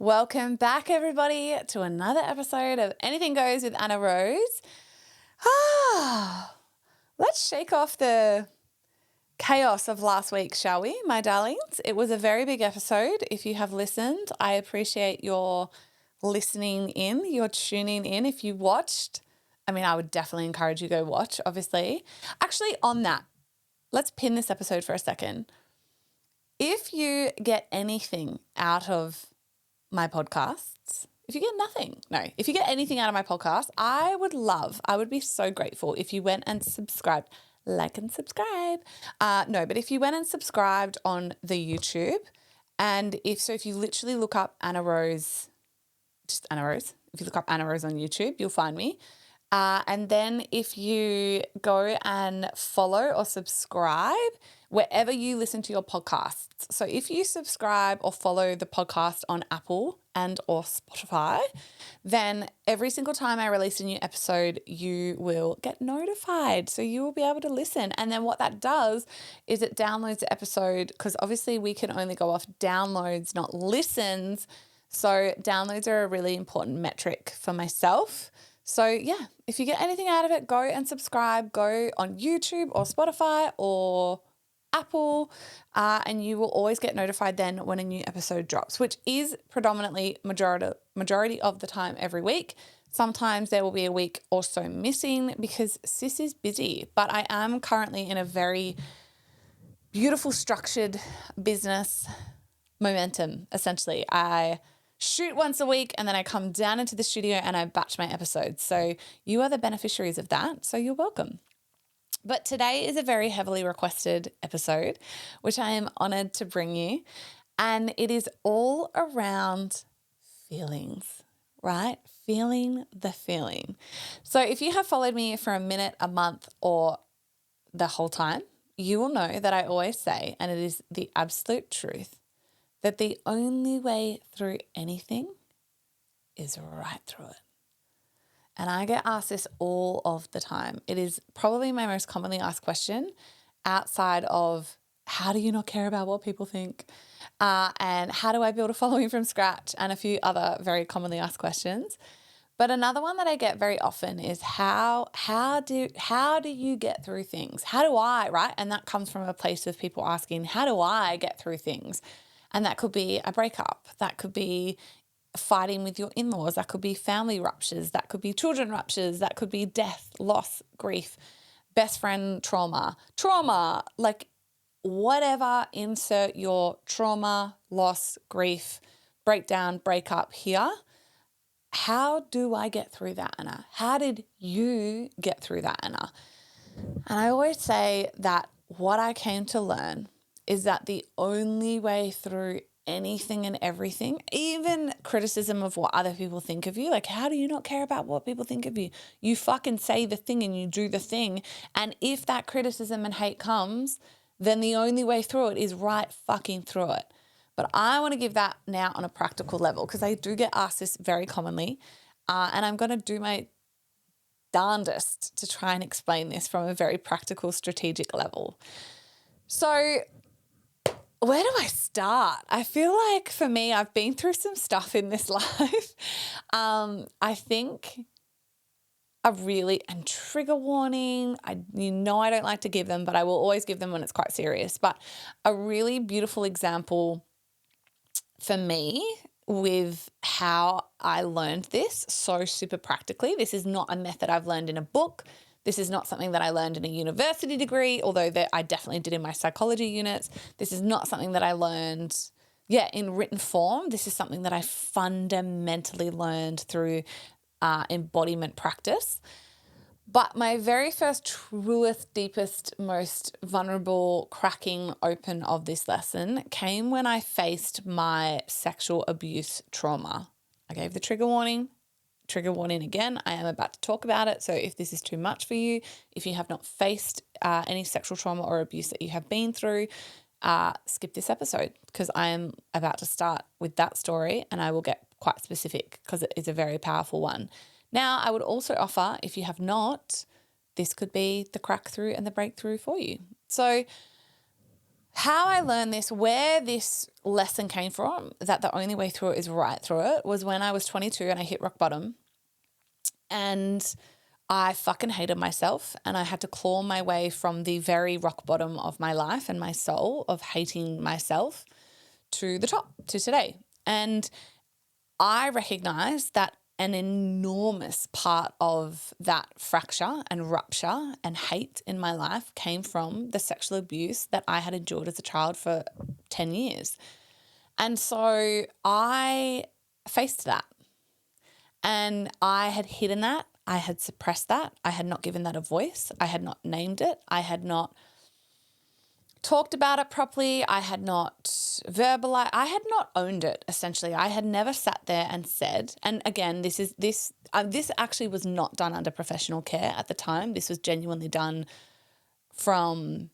Welcome back, everybody, to another episode of Anything Goes with Anna Rose. Let's shake off the chaos of last week, shall we, my darlings? It was a very big episode. If you have listened, I appreciate your listening in, your tuning in. If you watched, I would definitely encourage you to go watch, obviously. Actually, on that, let's pin this episode for a second. If you get anything out of my podcasts, if you get anything out of my podcast, I would be so grateful if you went and subscribed, but if you went and subscribed on the YouTube, and if you literally look up Anna Rose, just Anna Rose, if you look up Anna Rose on YouTube, you'll find me. And then if you go and follow or subscribe wherever you listen to your podcasts. So if you subscribe or follow the podcast on Apple and or Spotify, then every single time I release a new episode, you will get notified. So you will be able to listen. And then what that does is it downloads the episode, because obviously we can only go off downloads, not listens. So downloads are a really important metric for myself. So yeah, if you get anything out of it, go and subscribe, go on YouTube or Spotify or Apple, and you will always get notified then when a new episode drops, which is predominantly majority of the time every week. Sometimes there will be a week or so missing because sis is busy, but I am currently in a very beautiful structured business momentum. Essentially, I shoot once a week and then I come down into the studio and I batch my episodes. So you are the beneficiaries of that. So you're welcome. But today is a very heavily requested episode, which I am honored to bring you. And it is all around feelings, right? Feeling the feeling. So if you have followed me for a minute, a month, or the whole time, you will know that I always say, and it is the absolute truth, that the only way through anything is right through it. And I get asked this all of the time. It is probably my most commonly asked question outside of how do you not care about what people think? And how do I build a following from scratch? And a few other very commonly asked questions. But another one that I get very often is how do you get through things? How do I, right? And that comes from a place of people asking, how do I get through things? And that could be a breakup. That could be fighting with your in-laws. That could be family ruptures. That could be children ruptures. That could be death, loss, grief, best friend trauma, like whatever, insert your trauma, loss, grief, breakdown, breakup here. How do I get through that, Anna? How did you get through that, Anna? And I always say that what I came to learn is that the only way through anything and everything, even criticism of what other people think of you, like how do you not care about what people think of you? You fucking say the thing and you do the thing. And if that criticism and hate comes, then the only way through it is right fucking through it. But I want to give that now on a practical level because I do get asked this very commonly, and I'm going to do my darndest to try and explain this from a very practical, strategic level. So where do I start? I feel like for me, I've been through some stuff in this life. I think and trigger warning, I don't like to give them, but I will always give them when it's quite serious. But a really beautiful example for me with how I learned this so super practically. This is not a method I've learned in a book. This is not something that I learned in a university degree, although that I definitely did in my psychology units. This is not something that I learned, in written form. This is something that I fundamentally learned through embodiment practice. But my very first, truest, deepest, most vulnerable cracking open of this lesson came when I faced my sexual abuse trauma. I gave the trigger warning again. I am about to talk about it. So if this is too much for you, if you have not faced any sexual trauma or abuse that you have been through, skip this episode because I am about to start with that story and I will get quite specific because it is a very powerful one. Now, I would also offer, if you have not, this could be the crack through and the breakthrough for you. So How I learned this, where this lesson came from, that the only way through it is right through it, was when I was 22 and I hit rock bottom. And I fucking hated myself, and I had to claw my way from the very rock bottom of my life and my soul of hating myself to the top, to today. And I recognized that an enormous part of that fracture and rupture and hate in my life came from the sexual abuse that I had endured as a child for 10 years. And so I faced that. And I had hidden that. I had suppressed that. I had not given that a voice. I had not named it. I had not talked about it properly. I had not verbalized. I had not owned it, essentially. I had never sat there and said, and again, this actually was not done under professional care at the time. This was genuinely done from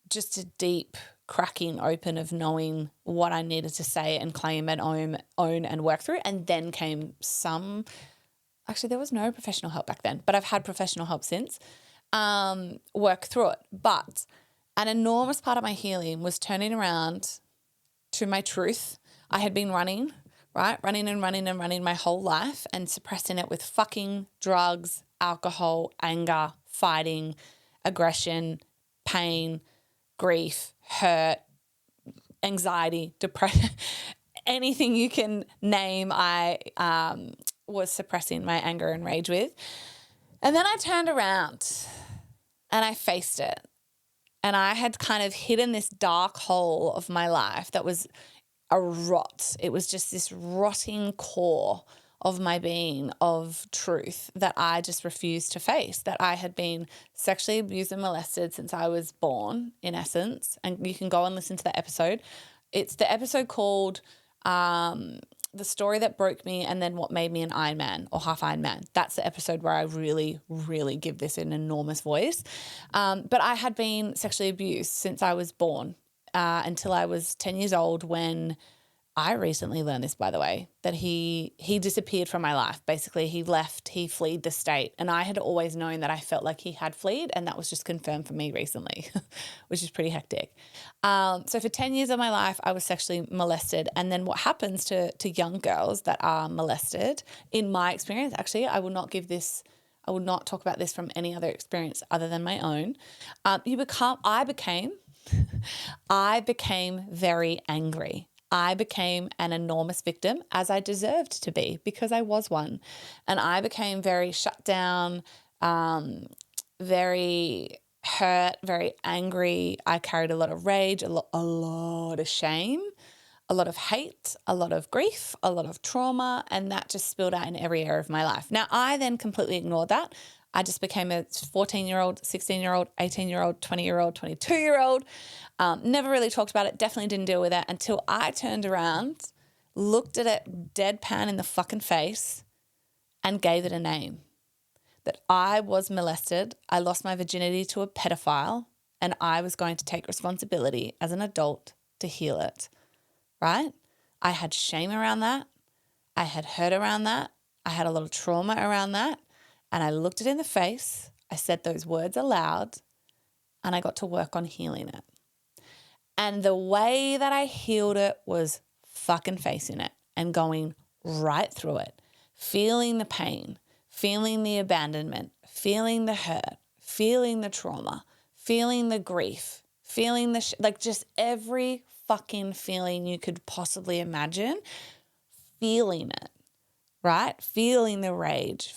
just a deep cracking open of knowing what I needed to say and claim and own and work through. And then came actually there was no professional help back then, but I've had professional help since, work through it. But an enormous part of my healing was turning around to my truth. I had been running my whole life and suppressing it with fucking drugs, alcohol, anger, fighting, aggression, pain, grief, hurt, anxiety, depression, anything you can name, I was suppressing my anger and rage with. And then I turned around and I faced it. And I had kind of hidden this dark hole of my life that was a rot. It was just this rotting core of my being, of truth that I just refused to face, that I had been sexually abused and molested since I was born, in essence. And you can go and listen to that episode. It's the episode called The Story That Broke Me and Then What Made Me an Iron Man, or Half Iron Man. That's the episode where I really, really give this an enormous voice. But I had been sexually abused since I was born until I was 10 years old, when I recently learned this, by the way, that he disappeared from my life. Basically, he fled the state. And I had always known that I felt like he had fled, and that was just confirmed for me recently, which is pretty hectic. So for 10 years of my life, I was sexually molested. And then what happens to young girls that are molested, in my experience, actually, I will not talk about this from any other experience other than my own. I became very angry. I became an enormous victim, as I deserved to be, because I was one. And I became very shut down, very hurt, very angry. I carried a lot of rage, a lot of shame, a lot of hate, a lot of grief, a lot of trauma, and that just spilled out in every area of my life. Now, I then completely ignored that. I just became a 14-year-old, 16-year-old, 18-year-old, 20-year-old, 22-year-old. Never really talked about it, definitely didn't deal with it until I turned around, looked at it deadpan in the fucking face, and gave it a name. That I was molested, I lost my virginity to a pedophile, and I was going to take responsibility as an adult to heal it, right? I had shame around that. I had hurt around that. I had a lot of trauma around that. And I looked it in the face, I said those words aloud, and I got to work on healing it. And the way that I healed it was fucking facing it and going right through it, feeling the pain, feeling the abandonment, feeling the hurt, feeling the trauma, feeling the grief, feeling just every fucking feeling you could possibly imagine, feeling it. Right? Feeling the rage,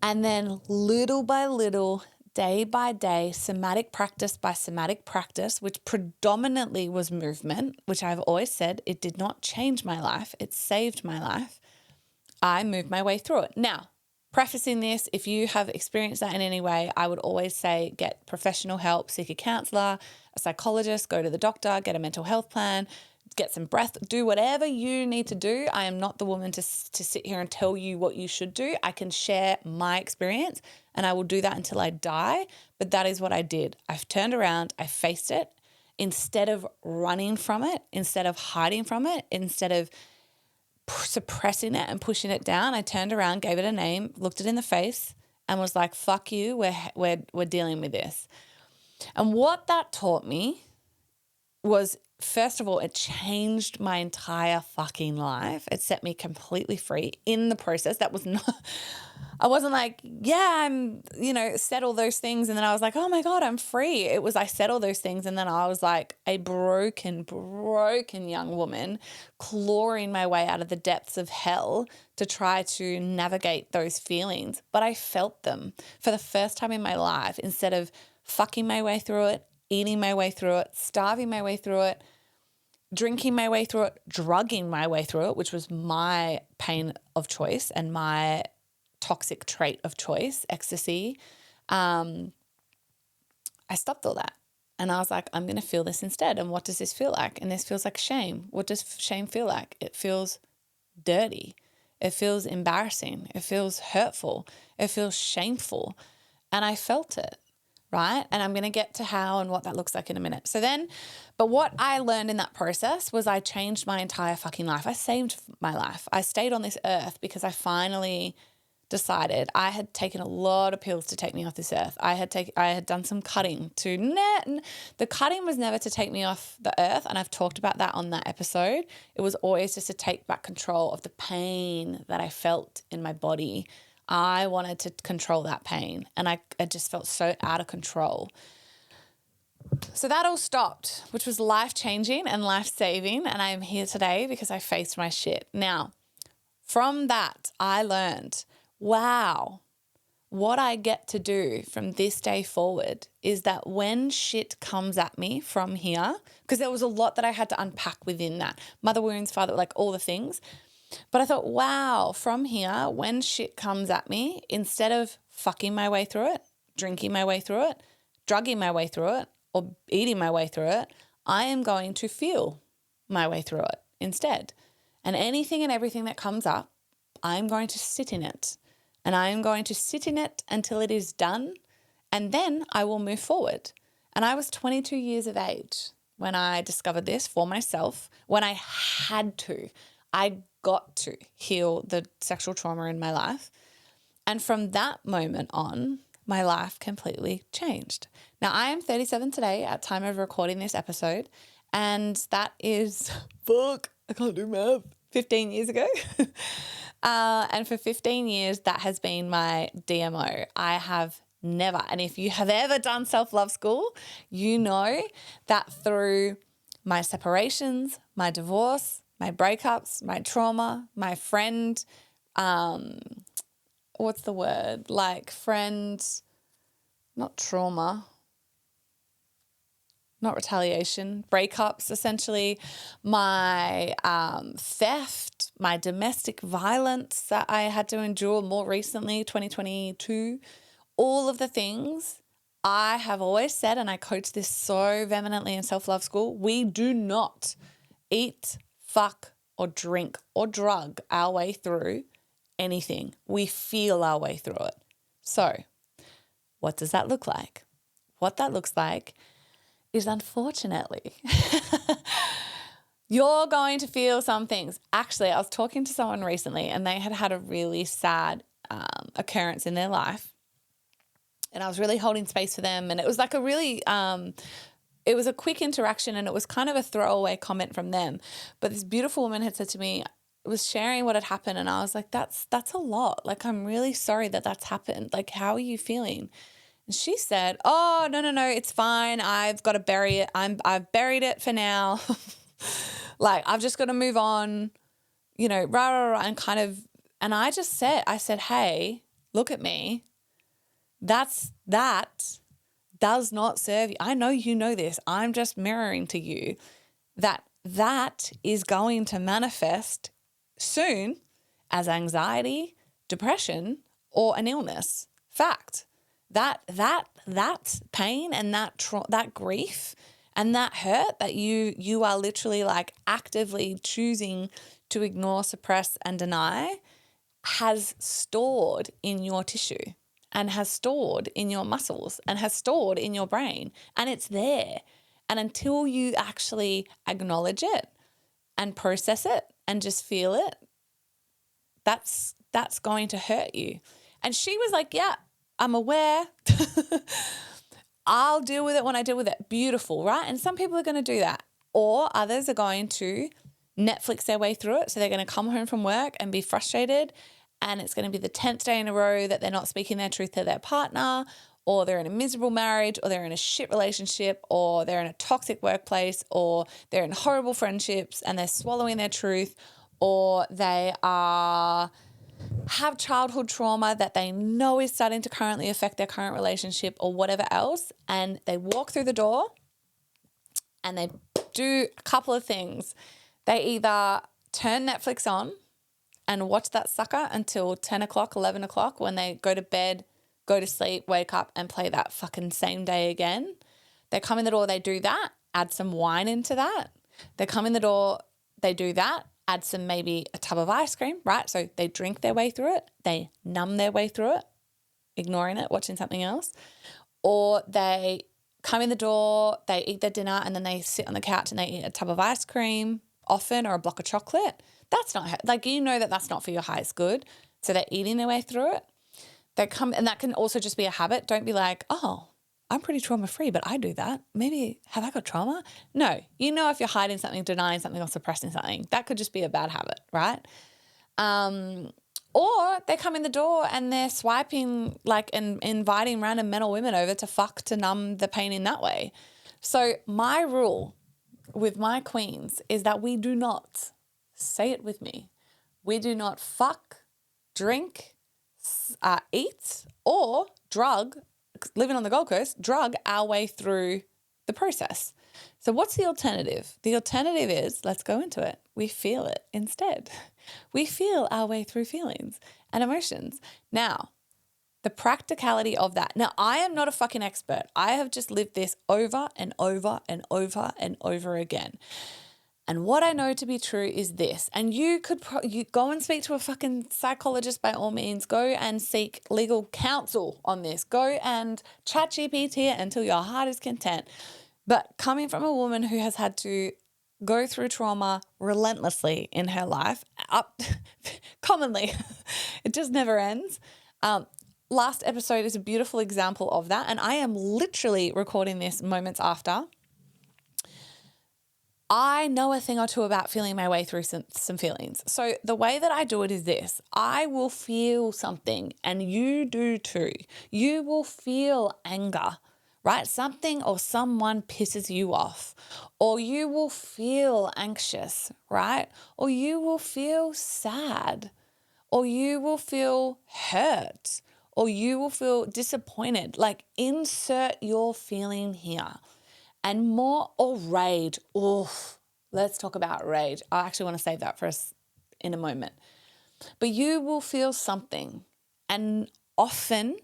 and then little by little, day by day, somatic practice by somatic practice, which predominantly was movement, which I've always said, it did not change my life. It saved my life. I moved my way through it. Now, prefacing this, if you have experienced that in any way, I would always say get professional help, seek a counselor, a psychologist, go to the doctor, get a mental health plan, get some breath, do whatever you need to do. I am not the woman to sit here and tell you what you should do. I can share my experience and I will do that until I die. But that is what I did. I've turned around, I faced it. Instead of running from it, instead of hiding from it, instead of suppressing it and pushing it down, I turned around, gave it a name, looked it in the face and was like, fuck you, we're dealing with this. And what that taught me was, first of all, it changed my entire fucking life. It set me completely free in the process. That was not, I wasn't like, yeah, said all those things. And then I was like, oh my God, I'm free. It was, I said all those things. And then I was like a broken young woman clawing my way out of the depths of hell to try to navigate those feelings. But I felt them for the first time in my life, instead of fucking my way through it, eating my way through it, starving my way through it, drinking my way through it, drugging my way through it, which was my pain of choice and my toxic trait of choice, ecstasy. I stopped all that. And I was like, I'm going to feel this instead. And what does this feel like? And this feels like shame. What does shame feel like? It feels dirty. It feels embarrassing. It feels hurtful. It feels shameful. And I felt it. Right? And I'm going to get to how and what that looks like in a minute. But what I learned in that process was I changed my entire fucking life. I saved my life. I stayed on this earth because I finally decided. I had taken a lot of pills to take me off this earth. I had done some cutting the cutting was never to take me off the earth. And I've talked about that on that episode. It was always just to take back control of the pain that I felt in my body. I wanted to control that pain, and I just felt so out of control. So that all stopped, which was life-changing and life-saving, and I am here today because I faced my shit. Now, from that, I learned, wow, what I get to do from this day forward is that when shit comes at me from here, because there was a lot that I had to unpack within that, mother wounds, father, like all the things. But I thought, wow, from here, when shit comes at me, instead of fucking my way through it, drinking my way through it, drugging my way through it, or eating my way through it, I am going to feel my way through it instead. And anything and everything that comes up, I'm going to sit in it. And I am going to sit in it until it is done, and then I will move forward. And I was 22 years of age when I discovered this for myself, when I had to. I got to heal the sexual trauma in my life. And from that moment on, my life completely changed. Now, I am 37 today at time of recording this episode, and that is, I can't do math, 15 years ago. And for 15 years, that has been my DMO. I have never, and if you have ever done self-love school, you know that through my separations, my divorce, my breakups, my trauma, my friend, what's the word? Like friend, not trauma, not retaliation, breakups, essentially, my theft, my domestic violence that I had to endure more recently, 2022, all of the things I have always said, and I coach this so vehemently in self-love school, we do not eat, fuck, or drink or drug our way through anything. We feel our way through it. So what does that look like? What that looks like is, unfortunately, you're going to feel some things. Actually, I was talking to someone recently and they had a really sad occurrence in their life, and I was really holding space for them, and it was like a really it was a quick interaction, and it was kind of a throwaway comment from them. But this beautiful woman had said to me, was sharing what had happened, and I was like, that's a lot. Like, I'm really sorry that that's happened. Like, how are you feeling? And she said, oh, no, it's fine. I've got to bury it. I've buried it for now. Like, I've just got to move on, rah, rah, rah, and I said, hey, look at me. That does not serve you. I know you know this. I'm just mirroring to you that is going to manifest soon as anxiety, depression, or an illness. Fact. That pain and that grief and that hurt that you are literally like actively choosing to ignore, suppress, and deny has stored in your tissue and has stored in your muscles and has stored in your brain, and it's there. And until you actually acknowledge it and process it and just feel it, that's going to hurt you. And she was like, yeah, I'm aware. I'll deal with it when I deal with it. Beautiful, right? And some people are going to do that. Or others are going to Netflix their way through it. So they're going to come home from work and be frustrated, and it's going to be the 10th day in a row that they're not speaking their truth to their partner, or they're in a miserable marriage, or they're in a shit relationship, or they're in a toxic workplace, or they're in horrible friendships and they're swallowing their truth, or they have childhood trauma that they know is starting to currently affect their current relationship or whatever else. And they walk through the door and they do a couple of things. They either turn Netflix on and watch that sucker until 10 o'clock, 11 o'clock when they go to bed, go to sleep, wake up and play that fucking same day again. They come in the door, they do that, add some wine into that. They come in the door, they do that, add some maybe a tub of ice cream, right? So they drink their way through it. They numb their way through it, ignoring it, watching something else. Or they come in the door, they eat their dinner and then they sit on the couch and they eat a tub of ice cream often, or a block of chocolate. That's not, like, you know that that's not for your highest good. So they're eating their way through it. They come, and that can also just be a habit. Don't be like, oh, I'm pretty trauma-free, but I do that. Maybe, have I got trauma? No, you know, if you're hiding something, denying something or suppressing something, that could just be a bad habit, right? Or they come in the door and they're swiping, like, and inviting random men or women over to fuck to numb the pain in that way. So my rule with my queens is that we do not, say it with me, we do not fuck, drink, eat, or drug, living on the Gold Coast, drug our way through the process. So what's the alternative? The alternative is, let's go into it. We feel it instead. We feel our way through feelings and emotions. Now, the practicality of that. Now, I am not a fucking expert. I have just lived this over and over and over and over again. And what I know to be true is this, and you could you go and speak to a fucking psychologist by all means, go and seek legal counsel on this, go and chat GPT it until your heart is content. But coming from a woman who has had to go through trauma relentlessly in her life, commonly, it just never ends. Last episode is a beautiful example of that, and I am literally recording this moments after. I know a thing or two about feeling my way through some feelings. So the way that I do it is this. I will feel something, and you do too. You will feel anger, right? Something or someone pisses you off, or you will feel anxious, right? Or you will feel sad, or you will feel hurt, or you will feel disappointed. Like, insert your feeling here. And more, or rage. Oof, let's talk about rage. I actually want to save that for us in a moment. But you will feel something. And often,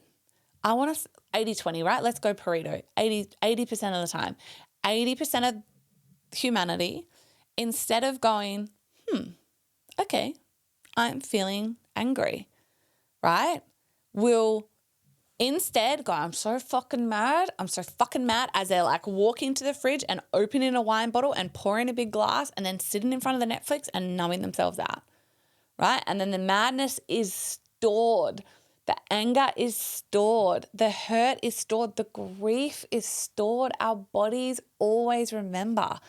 I want to, 80-20, right? Let's go Pareto. 80% of the time. 80% of humanity, instead of going, okay, I'm feeling angry, right? Will instead go, I'm so fucking mad. I'm so fucking mad, as they're like walking to the fridge and opening a wine bottle and pouring a big glass and then sitting in front of the Netflix and numbing themselves out, right? And then the madness is stored. The anger is stored. The hurt is stored. The grief is stored. Our bodies always remember.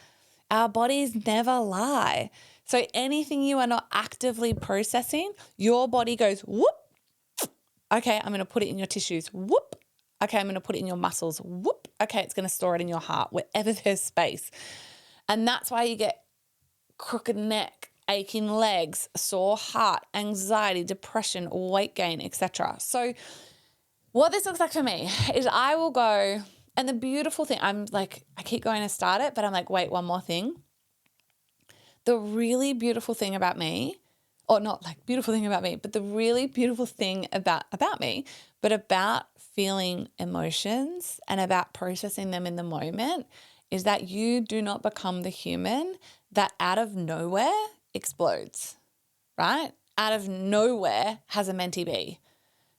Our bodies never lie. So anything you are not actively processing, your body goes, whoop. Okay, I'm going to put it in your tissues. Whoop. Okay, I'm going to put it in your muscles. Whoop. Okay, it's going to store it in your heart, wherever there's space. And that's why you get crooked neck, aching legs, sore heart, anxiety, depression, weight gain, etc. So what this looks like for me is I will go, and the beautiful thing, I'm like, I keep going to start it, but I'm like, wait, one more thing. The really beautiful thing about me, or not like beautiful thing about me, but the really beautiful thing about me, but about feeling emotions and about processing them in the moment, is that you do not become the human that out of nowhere explodes, right? Out of nowhere has a mentee be,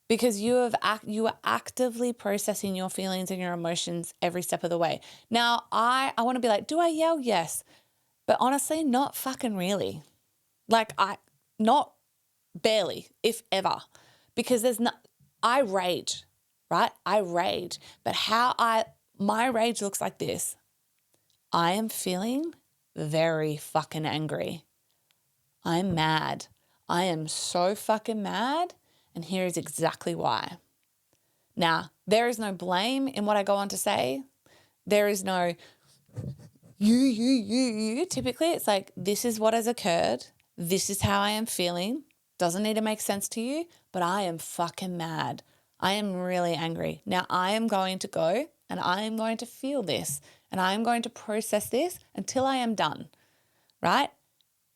because you are actively processing your feelings and your emotions every step of the way. Now, I want to be like, do I yell? Yes. But honestly, not fucking really. Like, not barely, if ever, because I rage, right? I rage, but how I my rage looks like this. I am feeling very fucking angry. I'm mad. I am so fucking mad, and here is exactly why. Now, there is no blame in what I go on to say. There is no you. Typically, it's like, this is what has occurred. This is how I am feeling. Doesn't need to make sense to you, but I am fucking mad. I am really angry. Now, I am going to go and I am going to feel this and I am going to process this until I am done, right?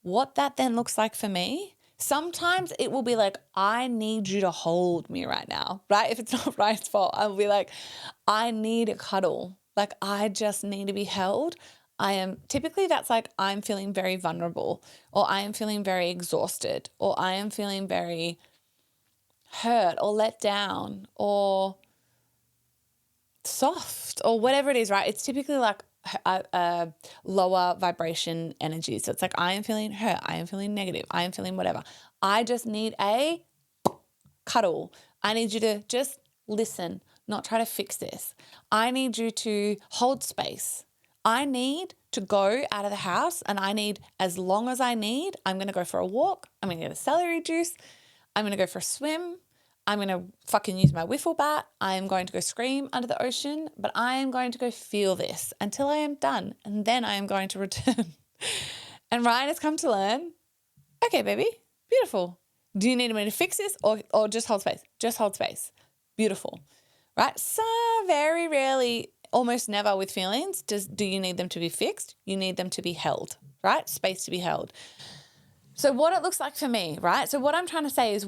What that then looks like for me, sometimes it will be like, I need you to hold me right now, right? If it's not Ryan's fault, I'll be like, I need a cuddle. Like, I just need to be held. Typically that's like, I'm feeling very vulnerable, or I am feeling very exhausted, or I am feeling very hurt or let down or soft or whatever it is, right? It's typically like a lower vibration energy. So it's like, I am feeling hurt. I am feeling negative. I am feeling whatever. I just need a cuddle. I need you to just listen, not try to fix this. I need you to hold space. I need to go out of the house, and I need, as long as I need, I'm going to go for a walk. I'm going to get a celery juice. I'm going to go for a swim. I'm going to fucking use my wiffle bat. I am going to go scream under the ocean, but I am going to go feel this until I am done. And then I am going to return. And Ryan has come to learn, okay, baby, beautiful. Do you need me to fix this or just hold space? Just hold space. Beautiful, right? So very rarely, almost never with feelings, do you need them to be fixed? You need them to be held, right? Space to be held. So what it looks like for me, right? So what I'm trying to say is,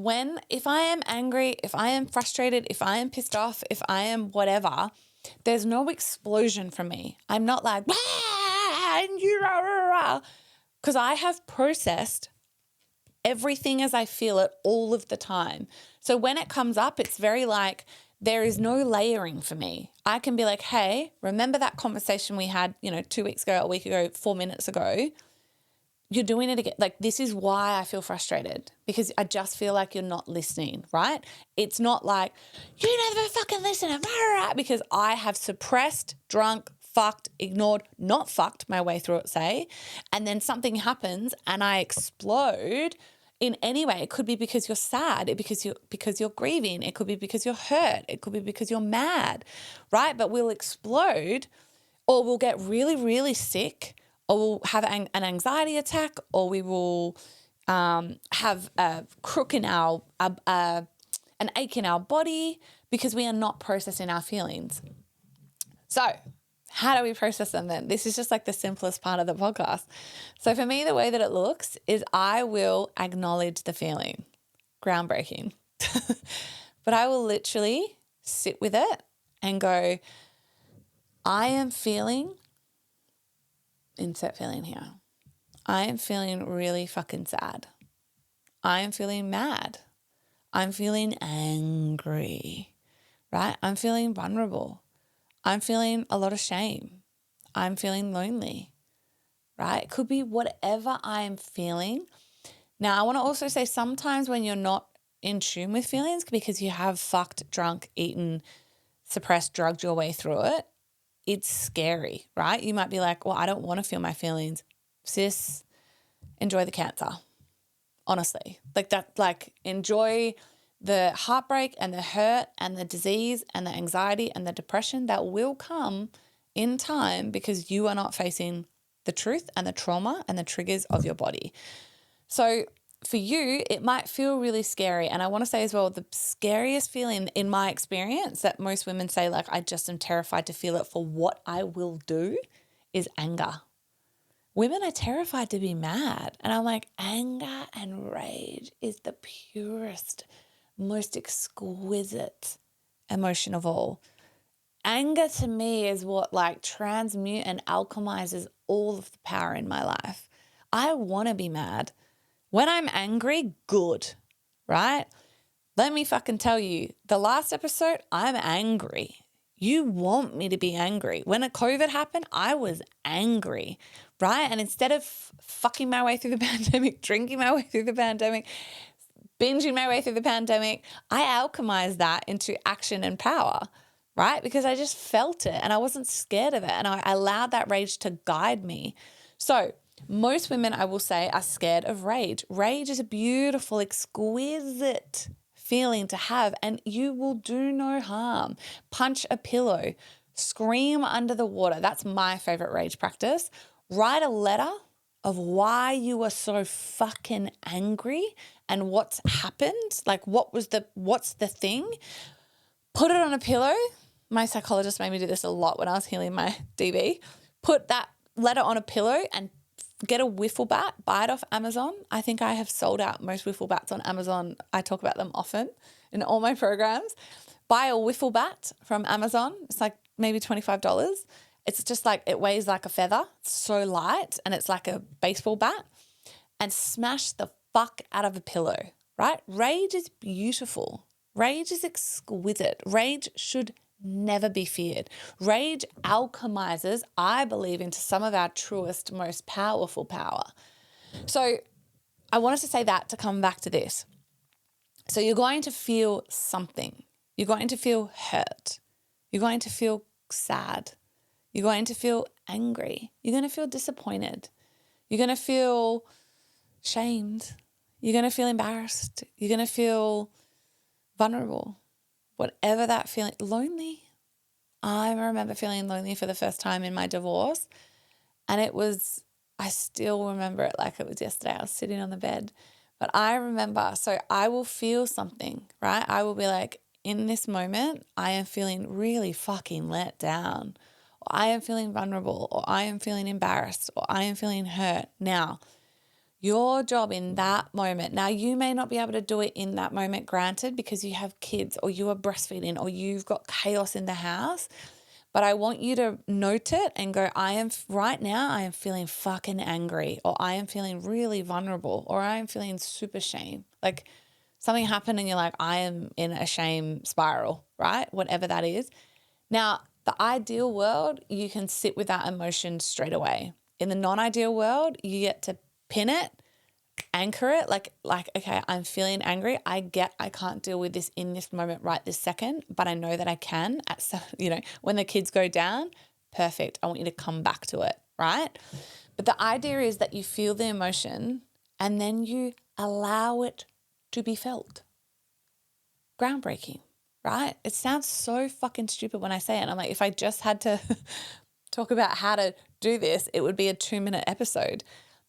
if I am angry, if I am frustrated, if I am pissed off, if I am whatever, there's no explosion from me. I'm not like, because I have processed everything as I feel it all of the time. So when it comes up, it's very like, there is no layering for me. I can be like, hey, remember that conversation we had, 2 weeks ago, a week ago, 4 minutes ago? You're doing it again. Like, this is why I feel frustrated, because I just feel like you're not listening, right? It's not like, you never fucking listen, because I have suppressed, drunk, fucked, ignored, not fucked my way through it, say, and then something happens and I explode in any way. It could be because you're sad, because you're grieving, it could be because you're hurt, it could be because you're mad, right? But we'll explode, or we'll get really, really sick, or we'll have an anxiety attack, or we will have a crook in an ache in our body, because we are not processing our feelings. So how do we process them then? This is just like the simplest part of the podcast. So for me, the way that it looks is, I will acknowledge the feeling. Groundbreaking. But I will literally sit with it and go, I am feeling, insert feeling here. I am feeling really fucking sad. I am feeling mad. I'm feeling angry, right? I'm feeling vulnerable. I'm feeling a lot of shame. I'm feeling lonely, right? It could be whatever I am feeling. Now, I want to also say, sometimes when you're not in tune with feelings, because you have fucked, drunk, eaten, suppressed, drugged your way through it, it's scary, right? You might be like, well, I don't want to feel my feelings. Sis, enjoy the cancer. Honestly, enjoy the heartbreak and the hurt and the disease and the anxiety and the depression that will come in time, because you are not facing the truth and the trauma and the triggers of your body. So for you, it might feel really scary. And I want to say as well, the scariest feeling in my experience that most women say, like, I just am terrified to feel it for what I will do, is anger. Women are terrified to be mad. And I'm like, anger and rage is the purest, most exquisite emotion of all. Anger to me is what transmute and alchemizes all of the power in my life. I want to be mad. When I'm angry, good, right? Let me fucking tell you, the last episode, I'm angry. You want me to be angry. When a COVID happened, I was angry, right? And instead of fucking my way through the pandemic, drinking my way through the pandemic, binging my way through the pandemic, I alchemized that into action and power, right? Because I just felt it and I wasn't scared of it, and I allowed that rage to guide me. So most women, I will say, are scared of rage. Rage is a beautiful, exquisite feeling to have, and you will do no harm. Punch a pillow, scream under the water. That's my favorite rage practice. Write a letter of why you were so fucking angry and what's happened. Like what's the thing? Put it on a pillow. My psychologist made me do this a lot when I was healing my DB. Put that letter on a pillow and get a wiffle bat, buy it off Amazon. I think I have sold out most wiffle bats on Amazon. I talk about them often in all my programs. Buy a wiffle bat from Amazon. It's like maybe $25. It's just like, it weighs like a feather. It's so light, and it's like a baseball bat, and smash the fuck out of a pillow, right? Rage is beautiful. Rage is exquisite. Rage should never be feared. Rage alchemizes, I believe, into some of our truest, most powerful power. So I wanted to say that to come back to this. So you're going to feel something. You're going to feel hurt. You're going to feel sad. You're going to feel angry. You're going to feel disappointed. You're going to feel shamed. You're going to feel embarrassed. You're going to feel vulnerable. Whatever that feeling, lonely. I remember feeling lonely for the first time in my divorce, and I still remember it like it was yesterday. I was sitting on the bed, but I remember, so I will feel something, right? I will be like, in this moment, I am feeling really fucking let down, or I am feeling vulnerable, or I am feeling embarrassed, or I am feeling hurt. Now, your job in that moment, now you may not be able to do it in that moment, granted, because you have kids or you are breastfeeding or you've got chaos in the house, but I want you to note it and go, right now I am feeling fucking angry, or I am feeling really vulnerable, or I am feeling super shame. Like something happened and you're like, I am in a shame spiral, right? Whatever that is. Now, the ideal world, you can sit with that emotion straight away. In the non-ideal world, you get to pin it, anchor it, like, okay, I'm feeling angry. I can't deal with this in this moment right this second, but I know that I can when the kids go down, perfect. I want you to come back to it, right? But the idea is that you feel the emotion and then you allow it to be felt. Groundbreaking, right? It sounds so fucking stupid when I say it. And I'm like, if I just had to talk about how to do this, it would be a 2-minute episode.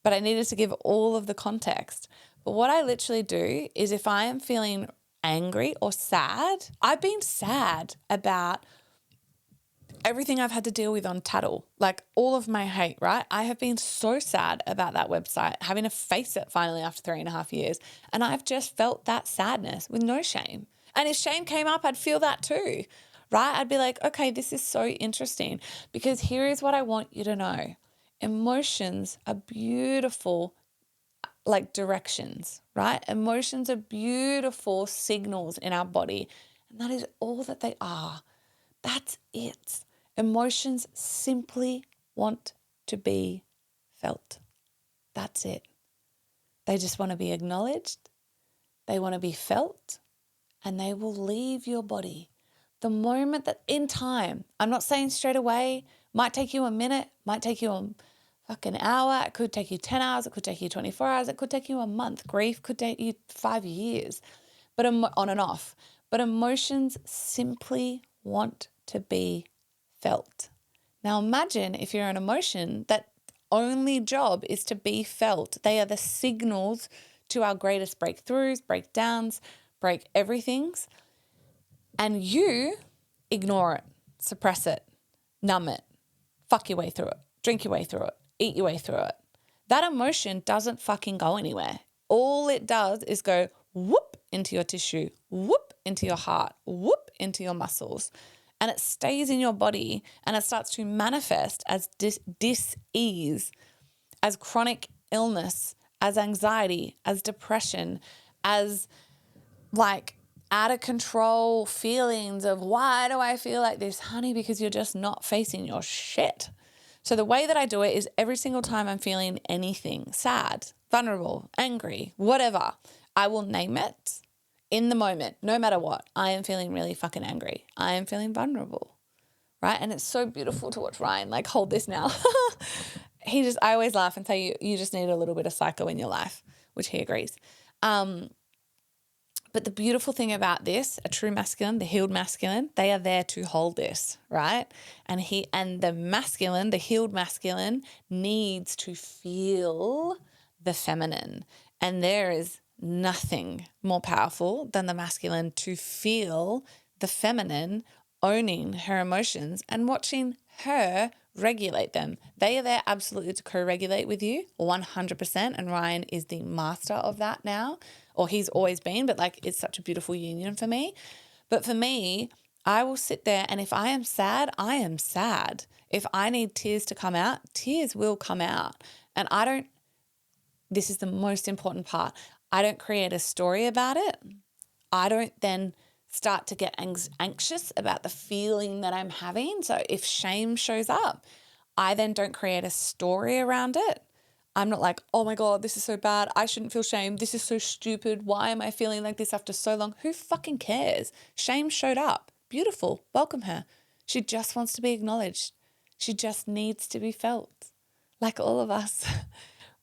But I needed to give all of the context. But what I literally do is, if I am feeling angry or sad, I've been sad about everything I've had to deal with on Tattle, like all of my hate, right? I have been so sad about that website, having to face it finally after 3.5 years. And I've just felt that sadness with no shame. And if shame came up, I'd feel that too, right? I'd be like, okay, this is so interesting, because here is what I want you to know. Emotions are beautiful, like directions, right? Emotions are beautiful signals in our body, and that is all that they are. That's it. Emotions simply want to be felt. That's it. They just want to be acknowledged. They want to be felt, and they will leave your body. The moment that, in time, I'm not saying straight away, might take you a minute, might take you a fucking hour, it could take you 10 hours, it could take you 24 hours, it could take you a month. Grief could take you 5 years, but on and off. But emotions simply want to be felt. Now imagine if you're an emotion that only job is to be felt. They are the signals to our greatest breakthroughs, breakdowns, break everythings. And you ignore it, suppress it, numb it, fuck your way through it, drink your way through it, eat your way through it. That emotion doesn't fucking go anywhere. All it does is go whoop into your tissue, whoop into your heart, whoop into your muscles. And it stays in your body, and it starts to manifest as dis-ease, as chronic illness, as anxiety, as depression, as like out of control feelings of, why do I feel like this, honey? Because you're just not facing your shit. So the way that I do it is, every single time I'm feeling anything, sad, vulnerable, angry, whatever, I will name it in the moment, no matter what, I am feeling really fucking angry. I am feeling vulnerable, right? And it's so beautiful to watch Ryan like hold this now. I always laugh and say you just need a little bit of psycho in your life, which he agrees. But the beautiful thing about this, a true masculine, the healed masculine, they are there to hold this, right? And the masculine, the healed masculine needs to feel the feminine. And there is nothing more powerful than the masculine to feel the feminine owning her emotions and watching her regulate them. They are there absolutely to co-regulate with you 100%. And Ryan is the master of that now, or he's always been, but like it's such a beautiful union for me. But for me, I will sit there and if I am sad, I am sad. If I need tears to come out, tears will come out. And this is the most important part. I don't create a story about it. I don't then start to get anxious about the feeling that I'm having. So if shame shows up, I then don't create a story around it. I'm not like, oh my God, this is so bad. I shouldn't feel shame. This is so stupid. Why am I feeling like this after so long? Who fucking cares? Shame showed up. Beautiful. Welcome her. She just wants to be acknowledged. She just needs to be felt, like all of us,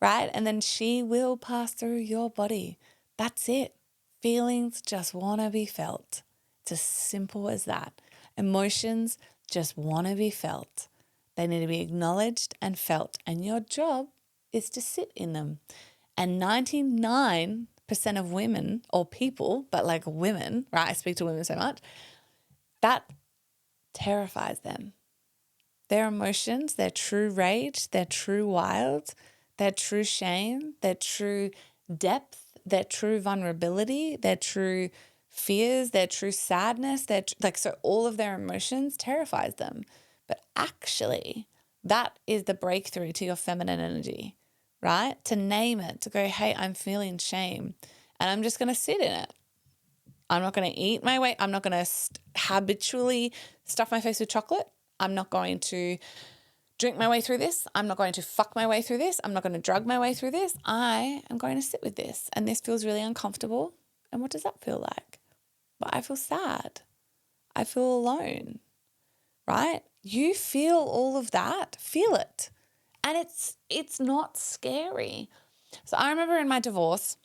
right? And then she will pass through your body. That's it. Feelings just want to be felt. It's as simple as that. Emotions just want to be felt. They need to be acknowledged and felt. And your job is to sit in them. And 99% of women or people, but like women, right? I speak to women so much, that terrifies them. Their emotions, their true rage, their true wild, their true shame, their true depth, their true vulnerability, their true fears, their true sadness, so all of their emotions terrifies them. But actually, that is the breakthrough to your feminine energy, right? To name it, to go, hey, I'm feeling shame and I'm just going to sit in it. I'm not going to eat my way. I'm not going to habitually stuff my face with chocolate. I'm not going to drink my way through this. I'm not going to fuck my way through this. I'm not going to drug my way through this. I am going to sit with this. And this feels really uncomfortable. And what does that feel like? Well, I feel sad. I feel alone, right? You feel all of that. Feel it. And it's not scary. So I remember in my divorce,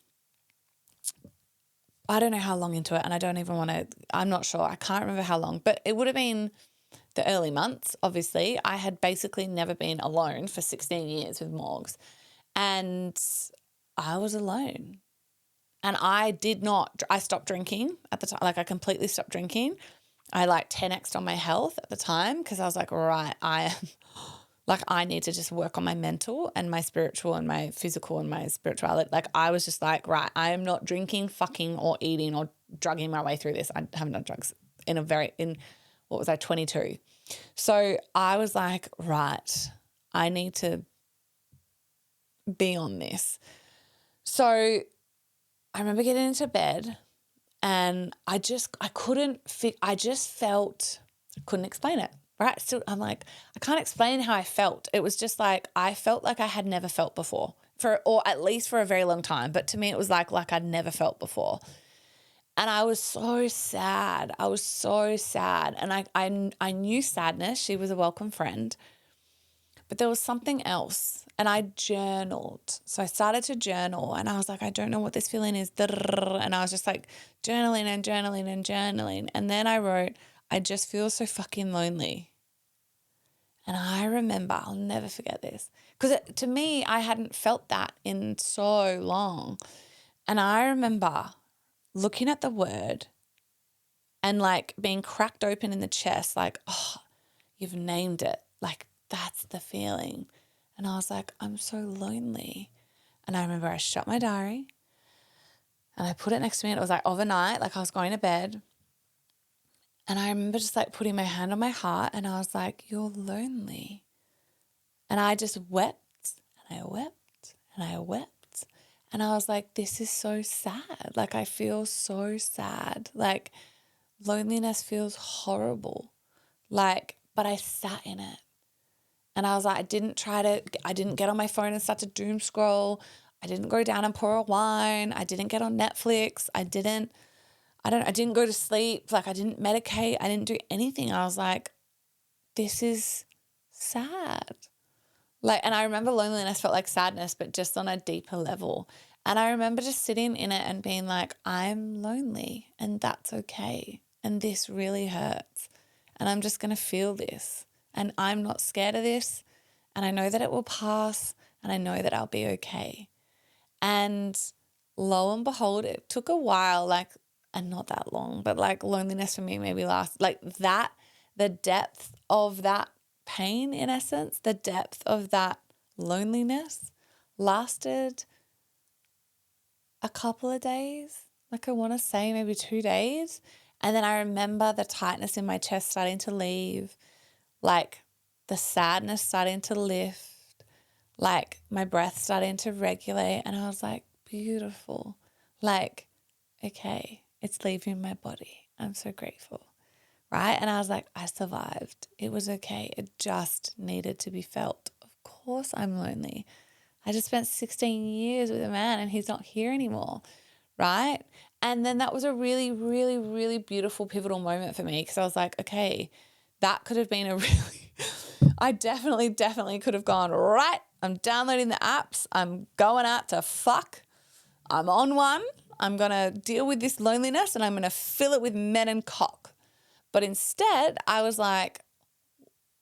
I don't know how long into it, and I don't even want to, I'm not sure. I can't remember how long, but it would have been the early months, obviously. I had basically never been alone for 16 years with Morgs, and I was alone. And I stopped drinking at the time. Like I completely stopped drinking. I like 10x'd on my health at the time because I was like, right, I need to just work on my mental and my spiritual and my physical and my spirituality. Like I was just like, right, I am not drinking, fucking or eating or drugging my way through this. I haven't done drugs what was I, 22. So I was like, right, I need to be on this. So I remember getting into bed and I just couldn't explain it. Right. Still, I'm like, I can't explain how I felt. It was just like, I felt like I had never felt before or at least for a very long time. But to me, it was like I'd never felt before. And I was so sad. I was so sad. And I knew sadness. She was a welcome friend. But there was something else. And I journaled. So I started to journal and I was like, I don't know what this feeling is. And I was just like journaling and journaling and journaling. And then I wrote, I just feel so fucking lonely. And I remember, I'll never forget this. Because to me, I hadn't felt that in so long. And I remember looking at the word and like being cracked open in the chest, like, oh, you've named it. Like, that's the feeling. And I was like, I'm so lonely. And I remember I shut my diary and I put it next to me. And it was like overnight, like I was going to bed. And I remember just like putting my hand on my heart and I was like, you're lonely. And I just wept and I wept and I wept. And I was like, this is so sad. Like I feel so sad. Like loneliness feels horrible. Like, but I sat in it. And I was like, I didn't get on my phone and start to doom scroll. I didn't go down and pour a wine. I didn't get on Netflix. I didn't I didn't go to sleep. Like I didn't medicate. I didn't do anything. I was like, this is sad. Like, and I remember loneliness felt like sadness, but just on a deeper level. And I remember just sitting in it and being like, I'm lonely and that's okay. And this really hurts. And I'm just going to feel this. And I'm not scared of this. And I know that it will pass. And I know that I'll be okay. And lo and behold, it took a while, like, and not that long, but like loneliness for me maybe last, like that, the depth of that pain in essence, the depth of that loneliness lasted a couple of days. Like I want to say maybe 2 days. And then I remember the tightness in my chest starting to leave, like the sadness starting to lift, like my breath starting to regulate. And I was like, beautiful. Like, okay, it's leaving my body. I'm so grateful. Right. And I was like, I survived. It was okay. It just needed to be felt. Of course I'm lonely. I just spent 16 years with a man and he's not here anymore. Right. And then that was a really, really, really beautiful pivotal moment for me because I was like, okay, that could have been a really, I definitely could have gone, right, I'm downloading the apps. I'm going out to fuck. I'm on one. I'm going to deal with this loneliness and I'm going to fill it with men and cock. But instead, I was like,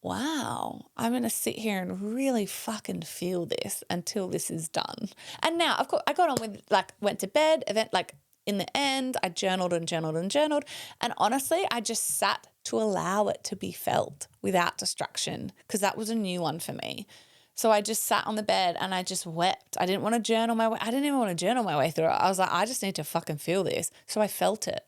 wow, I'm going to sit here and really fucking feel this until this is done. And now, of course, I got on with, like, went to bed, event, like, in the end, I journaled and journaled and journaled. And honestly, I just sat to allow it to be felt without distraction because that was a new one for me. So I just sat on the bed and I just wept. I didn't want to journal my way. I didn't even want to journal my way through it. I was like, I just need to fucking feel this. So I felt it.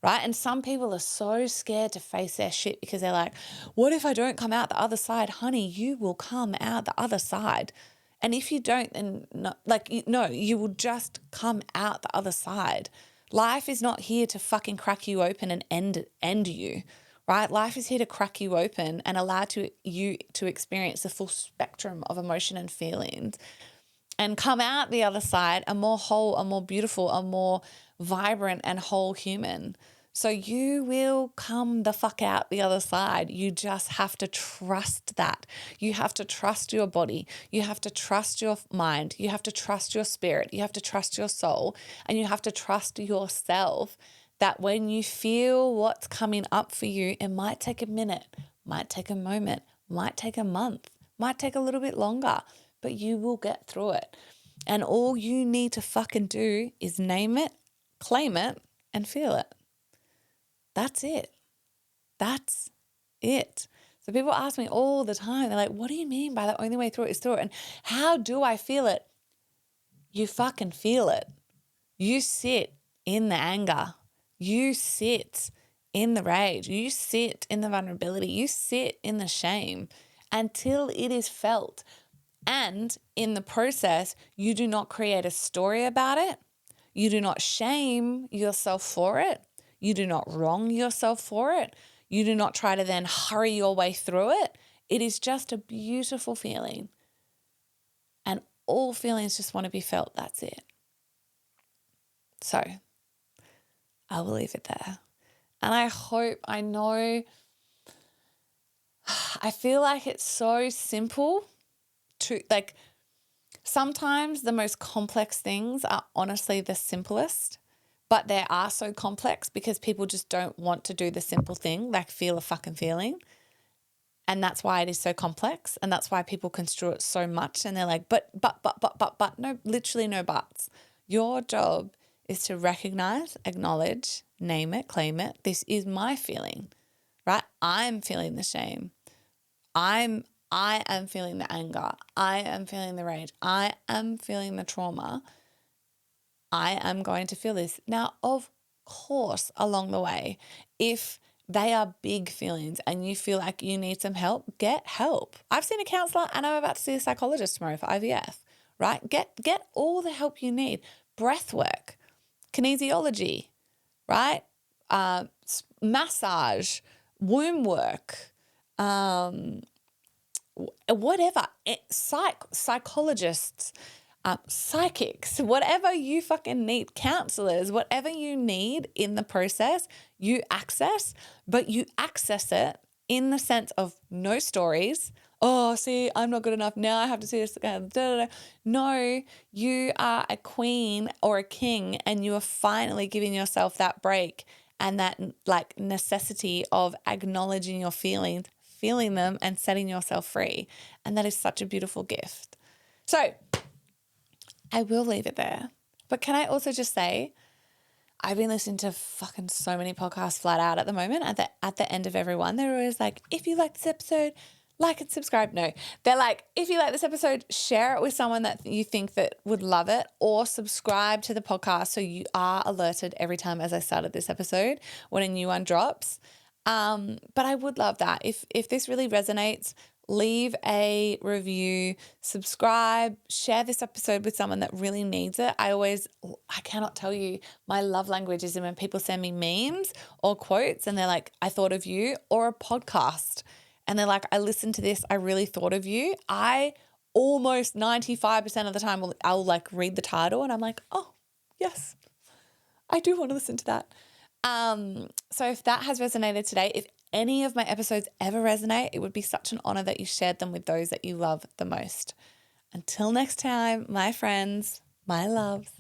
Right. And some people are so scared to face their shit because they're like, what if I don't come out the other side? Honey, you will come out the other side. And if you don't, then no, like, no, you will just come out the other side. Life is not here to fucking crack you open and end you, right? Life is here to crack you open and allow you to experience the full spectrum of emotion and feelings and come out the other side a more whole, a more beautiful, a more vibrant and whole human. So you will come the fuck out the other side. You just have to trust that. You have to trust your body. You have to trust your mind. You have to trust your spirit. You have to trust your soul. And you have to trust yourself that when you feel what's coming up for you, it might take a minute, might take a moment, might take a month, might take a little bit longer, but you will get through it. And all you need to fucking do is name it, claim it, and feel it. That's it. That's it. So people ask me all the time, they're like, what do you mean by the only way through it is through it? And how do I feel it? You fucking feel it. You sit in the anger. You sit in the rage. You sit in the vulnerability. You sit in the shame until it is felt. And in the process, you do not create a story about it. You do not shame yourself for it. You do not wrong yourself for it. You do not try to then hurry your way through it. It is just a beautiful feeling. And all feelings just want to be felt. That's it. So I will leave it there. And I know, I feel like it's so simple to, like, sometimes the most complex things are honestly the simplest, but they are so complex because people just don't want to do the simple thing, like feel a fucking feeling. And that's why it is so complex. And that's why people construe it so much. And they're like, but, no, literally no buts. Your job is to recognize, acknowledge, name it, claim it. This is my feeling, right? I'm feeling the shame. I am feeling the anger. I am feeling the rage. I am feeling the trauma. I am going to feel this. Now, of course, along the way, if they are big feelings and you feel like you need some help, get help. I've seen a counselor and I'm about to see a psychologist tomorrow for IVF, right? Get all the help you need. Breath work, kinesiology, right? Massage, womb work, whatever, psychologists, psychics, whatever you fucking need, counselors, whatever you need in the process, you access, but you access it in the sense of no stories. Oh, see, I'm not good enough. Now I have to see this again. No, you are a queen or a king, and you are finally giving yourself that break and that like necessity of acknowledging your feelings, feeling them, and setting yourself free. And that is such a beautiful gift. So I will leave it there. But can I also just say, I've been listening to fucking so many podcasts flat out at the moment. At the end of every one, they're always like, if you like this episode, like and subscribe. No, they're like, if you like this episode, share it with someone that you think that would love it, or subscribe to the podcast so you are alerted every time, as I started this episode, when a new one drops. But I would love that. If this really resonates, leave a review, subscribe, share this episode with someone that really needs it. I cannot tell you, my love language is when people send me memes or quotes and they're like, I thought of you, or a podcast. And they're like, I listened to this, I really thought of you. I almost 95% of the time I'll like read the title and I'm like, oh, yes, I do want to listen to that. So if that has resonated today, if any of my episodes ever resonate, it would be such an honor that you shared them with those that you love the most. Until next time, my friends, my loves,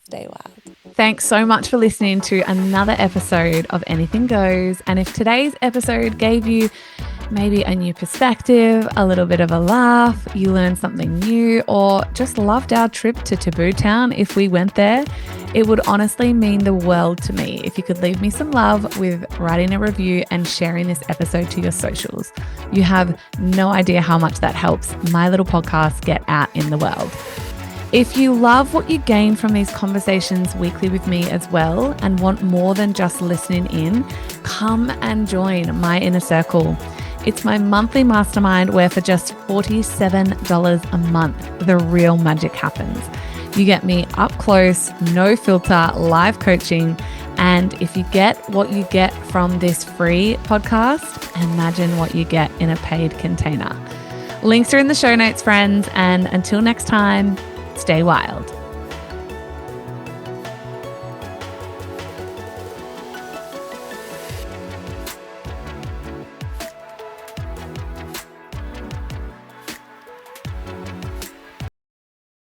stay wild. Thanks so much for listening to another episode of Anything Goes. And if today's episode gave you maybe a new perspective, a little bit of a laugh, you learned something new, or just loved our trip to Taboo Town if we went there, it would honestly mean the world to me if you could leave me some love with writing a review and sharing this episode to your socials. You have no idea how much that helps my little podcast get out in the world. If you love what you gain from these conversations weekly with me as well and want more than just listening in, come and join my inner circle. It's my monthly mastermind where for just $47 a month, the real magic happens. You get me up close, no filter, live coaching. And if you get what you get from this free podcast, imagine what you get in a paid container. Links are in the show notes, friends. And until next time, stay wild.